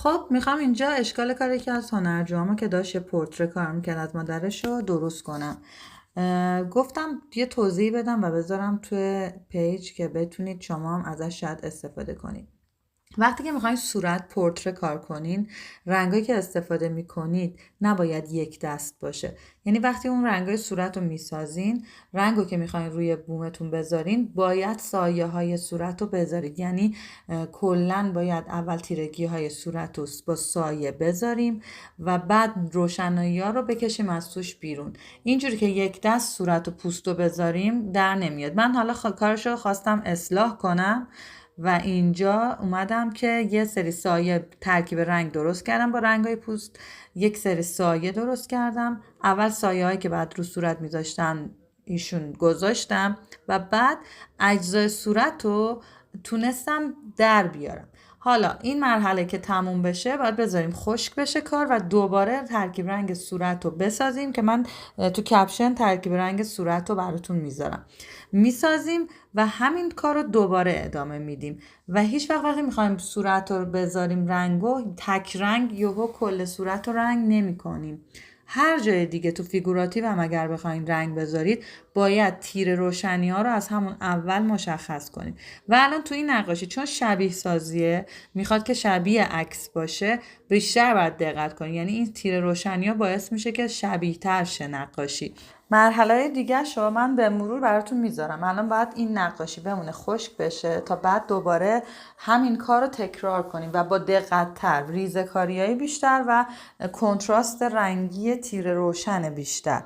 خب میخوام اینجا اشکال کاری که از هنرجوامو که داشت یه پورتره کار میکرد از مادرش رو درست کنم. گفتم یه توضیح بدم و بذارم توی پیج که بتونید شما هم ازش شاید استفاده کنید. وقتی که میخواین صورت پورتره کار کنین، رنگایی که استفاده میکنید نباید یک دست باشه. یعنی وقتی اون رنگای صورت رو میسازین، رنگو که میخواین روی بومتون بذارین باید سایه های صورت رو بذارید. یعنی کلن باید اول تیرگی های صورت رو با سایه بذاریم و بعد روشنایی ها رو بکشیم از توش بیرون. اینجوری که یک دست صورت و پوست رو بذاریم در نمیاد. من حالا کارشو خواستم اصلاح کنم و اینجا اومدم که یه سری سایه ترکیب رنگ درست کردم با رنگای پوست، یک سری سایه درست کردم. اول سایه هایی که بعد رو صورت میذاشتم ایشون گذاشتم و بعد اجزای صورت رو تونستم در بیارم. حالا این مرحله که تموم بشه باید بذاریم خشک بشه کار و دوباره ترکیب رنگ صورت رو بسازیم که من تو کپشن ترکیب رنگ صورت رو براتون میذارم. میسازیم و همین کار رو دوباره ادامه میدیم و هیچ وقتی میخوایم صورت رو بذاریم رنگو تک رنگ یهو کل صورت رو رنگ نمی کنیم. هر جای دیگه تو فیگوراتیو هم اگر بخواین رنگ بذارید باید تیر روشنی ها رو از همون اول مشخص کنید. و الان تو این نقاشی چون شبیه سازیه میخواد که شبیه عکس باشه، بیشتر باید دقت کنید. یعنی این تیر روشنی ها باعث میشه که شبیه تر شه نقاشی. مرحله دیگه شو من به مرور براتون میذارم. الان باید این نقاشی بمونه خشک بشه تا بعد دوباره همین کار رو تکرار کنیم و با دقت تر، ریزه کاریای بیشتر و کنتراست رنگی تیر روشن بیشتر.